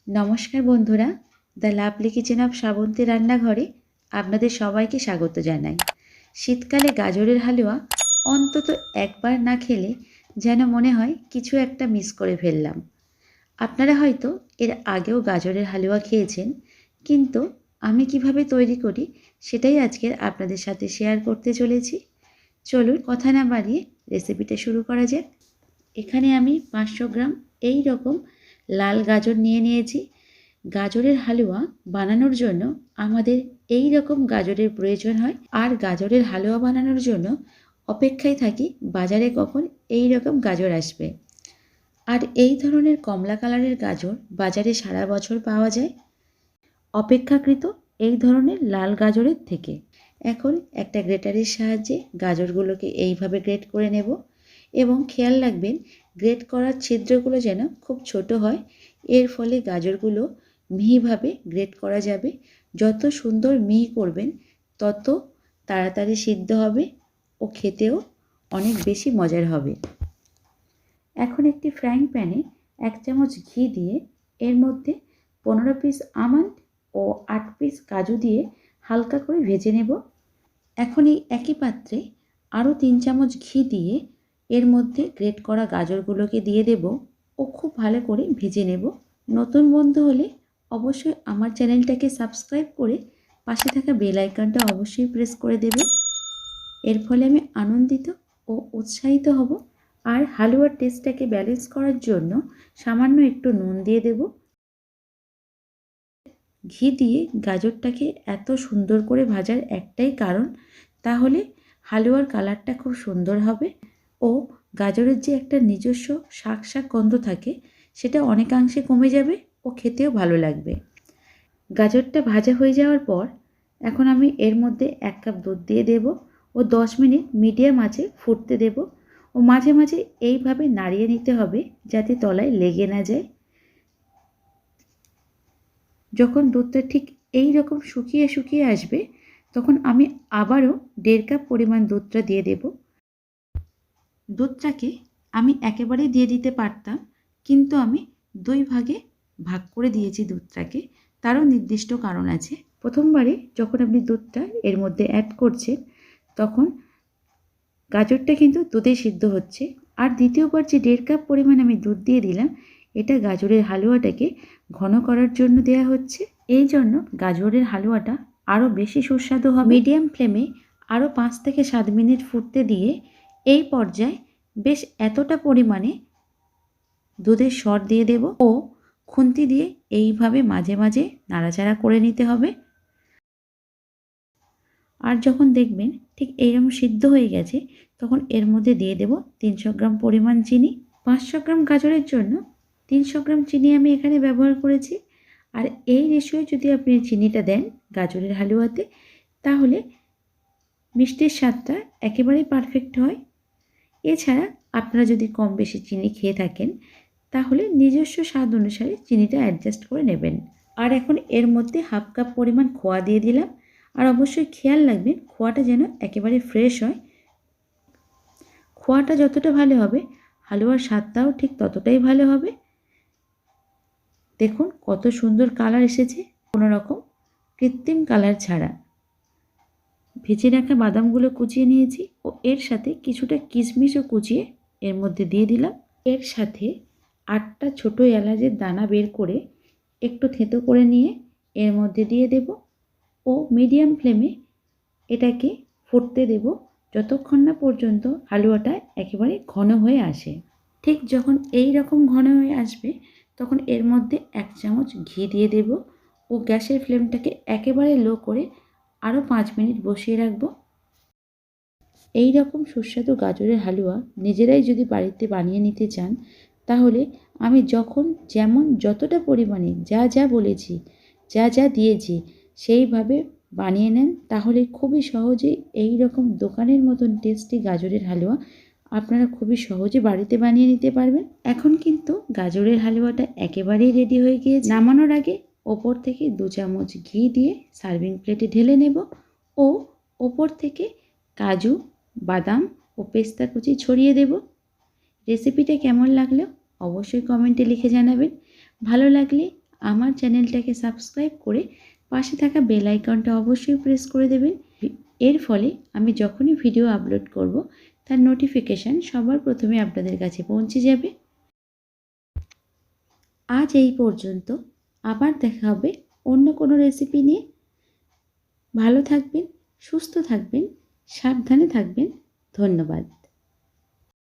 নমস্কার বন্ধুরা, the lovely kitchen of Srabanti রান্নাঘরে আপনাদের সবাইকে স্বাগত জানাই। শীতকালে গাজরের হালুয়া অন্তত একবার না খেলে যেন মনে হয় কিছু একটা মিস করে ফেললাম। আপনারা হয়তো এর আগেও গাজরের হালুয়া খেয়েছেন, কিন্তু আমি কিভাবে তৈরি করি সেটাই আজকের আপনাদের সাথে শেয়ার করতে চলেছি। চলুন কথা না বাড়িয়ে রেসিপিটা শুরু করা যাক। এখানে আমি 500 গ্রাম এই রকম লাল গাজর নিয়েছি। গাজরের হালুয়া বানানোর জন্য আমাদের এই রকম গাজরের প্রয়োজন হয়, আর গাজরের হালুয়া বানানোর জন্য অপেক্ষায় থাকি বাজারে কখন এই রকম গাজর আসবে। আর এই ধরনের কমলা কালারের গাজর বাজারে সারা বছর পাওয়া যায় অপেক্ষাকৃত এই ধরনের লাল গাজরের থেকে। এখন একটা গ্রেটারের সাহায্যে গাজরগুলোকে এইভাবে গ্রেট করে নেব, এবং খেয়াল রাখবেন গ্রেট করার ছিদ্রগুলো যেন খুব ছোট হয়, এর ফলে গাজরগুলো মিহিভাবে গ্রেট করা যাবে। যত সুন্দর মিহি করবেন তত তাড়াতাড়ি সিদ্ধ হবে ও খেতেও অনেক বেশি মজার হবে। এখন একটি ফ্রাইং প্যানে 1 চামচ ঘি দিয়ে এর মধ্যে 15 পিস আমন্ড ও 8 পিস কাজু দিয়ে হালকা করে ভেজে নেব। এখন এই একই পাত্রে আরও 3 চামচ ঘি দিয়ে এর মধ্যে গ্রেট করা গাজরগুলোকে দিয়ে দেব ও খুব ভালো করে ভেজে নেব। নতুন বন্ধু হলে অবশ্যই আমার চ্যানেলটাকে সাবস্ক্রাইব করে পাশে থাকা বেল আইকনটা অবশ্যই প্রেস করে দেবে। এর ফলে আমি আনন্দিত ও উৎসাহিত হব। আর হালুয়ার টেস্টটাকে ব্যালেন্স করার জন্য সামান্য একটু নুন দিয়ে দেব। ঘি দিয়ে গাজরটাকে এত সুন্দর করে ভাজার একটাই কারণ, তাহলে হালুয়ার কালারটা খুব সুন্দর হবে ও গাজরের যে একটা নিজস্ব শাক শাক গন্ধ থাকে সেটা অনেকাংশে কমে যাবে ও খেতেও ভালো লাগবে। গাজরটা ভাজা হয়ে যাওয়ার পর এখন আমি এর মধ্যে 1 কাপ দুধ দিয়ে দেব ও 10 মিনিট মিডিয়াম আঁচে ফুটতে দেব ও মাঝে মাঝে এইভাবে নাড়িয়ে নিতে হবে যাতে তলায় লেগে না যায়। যখন দুধটা ঠিক এই রকম শুকিয়ে শুকিয়ে আসবে তখন আমি আবারও 1.5 কাপ পরিমাণ দুধটা দিয়ে দেব। দুধটাকে আমি একেবারেই দিয়ে দিতে পারতাম, কিন্তু আমি 2 ভাগে ভাগ করে দিয়েছি দুধটাকে। তারও নির্দিষ্ট কারণ আছে। প্রথমবারে যখন আপনি দুধটা এর মধ্যে অ্যাড করছেন তখন গাজরটা কিন্তু দুধে সিদ্ধ হচ্ছে, আর দ্বিতীয়বার যে 1.5 কাপ পরিমাণ আমি দুধ দিয়ে দিলাম এটা গাজরের হালুয়াটাকে ঘন করার জন্য দেয়া হচ্ছে। এই জন্য গাজরের হালুয়াটা আরও বেশি সুস্বাদু হবে। মিডিয়াম ফ্লেমে আরও 5 থেকে 7 মিনিট ফুটতে দিয়ে এই পর্যায়ে বেশ এতটা পরিমাণে দুধের সর দিয়ে দেব ও খুন্তি দিয়ে এইভাবে মাঝে মাঝে নাড়াচাড়া করে নিতে হবে। আর যখন দেখবেন ঠিক এইরকম সিদ্ধ হয়ে গেছে তখন এর মধ্যে দিয়ে দেব 300 গ্রাম পরিমাণ চিনি। 500 গ্রাম গাজরের জন্য 300 গ্রাম চিনি আমি এখানে ব্যবহার করেছি। আর এই রেশিও যদি আপনি চিনিটা দেন গাজরের হালুয়াতে তাহলে মিষ্টির স্বাদটা একেবারেই পারফেক্ট হয়। এছাড়া আপনারা যদি কম বেশি চিনি খেয়ে থাকেন তাহলে নিজস্ব স্বাদ অনুসারে চিনিটা অ্যাডজাস্ট করে নেবেন। আর এখন এর মধ্যে 1/2 কাপ পরিমাণ খোয়া দিয়ে দিলাম। আর অবশ্যই খেয়াল রাখবেন খোয়াটা যেন একেবারে ফ্রেশ হয়। খোয়াটা যতটা ভালো হবে হালুয়ার স্বাদটাও ঠিক ততটাই ভালো হবে। দেখুন কত সুন্দর কালার এসেছে, কোনো রকম কৃত্রিম কালার ছাড়া। ভেজে রাখা বাদামগুলো কুচিয়ে নিয়েছি ও এর সাথে কিছুটা কিশমিশও কুচিয়ে এর মধ্যে দিয়ে দিলাম। এর সাথে 8টা ছোটো এলাচের দানা বের করে একটু থেঁতো করে নিয়ে এর মধ্যে দিয়ে দেব ও মিডিয়াম ফ্লেমে এটাকে ফুটতে দেব যতক্ষণ না পর্যন্ত হালুয়াটা একেবারে ঘন হয়ে আসে। ঠিক যখন এই রকম ঘন হয়ে আসবে তখন এর মধ্যে 1 চামচ ঘি দিয়ে দেব ও গ্যাসের ফ্লেমটাকে একেবারে লো করে আরও 5 মিনিট বসিয়ে রাখব। এই রকম সুস্বাদু গাজরের হালুয়া নিজেরাই যদি বাড়িতে বানিয়ে নিতে চান তাহলে আমি যখন যেমন যতটা পরিমাণে যা যা বলেছি যা যা দিয়েছি সেইভাবে বানিয়ে নেন তাহলে খুবই সহজেই এই রকম দোকানের মতন টেস্টি গাজরের হালুয়া আপনারা খুবই সহজে বাড়িতে বানিয়ে নিতে পারবেন। এখন কিন্তু গাজরের হালুয়াটা একেবারেই রেডি হয়ে গিয়েছে। নামানোর আগে ওপর থেকে 2 চামচ ঘি দিয়ে সার্ভিং প্লেটে ঢেলে নেব ও ওপর থেকে কাজু, বাদাম ও পেস্তা কুচি ছড়িয়ে দেব। রেসিপিটা কেমন লাগলো অবশ্যই কমেন্টে লিখে জানাবেন। ভালো লাগলে আমার চ্যানেলটাকে সাবস্ক্রাইব করে পাশে থাকা বেল আইকনটা অবশ্যই প্রেস করে দেবেন। এর ফলে আমি যখনই ভিডিও আপলোড করব তার নোটিফিকেশান সবার প্রথমে আপনাদের কাছে পৌঁছে যাবে। আজ এই পর্যন্ত, আবার দেখা হবে অন্য কোনো রেসিপি নিয়ে। ভালো থাকবেন, সুস্থ থাকবেন, সাবধানে থাকবেন। ধন্যবাদ।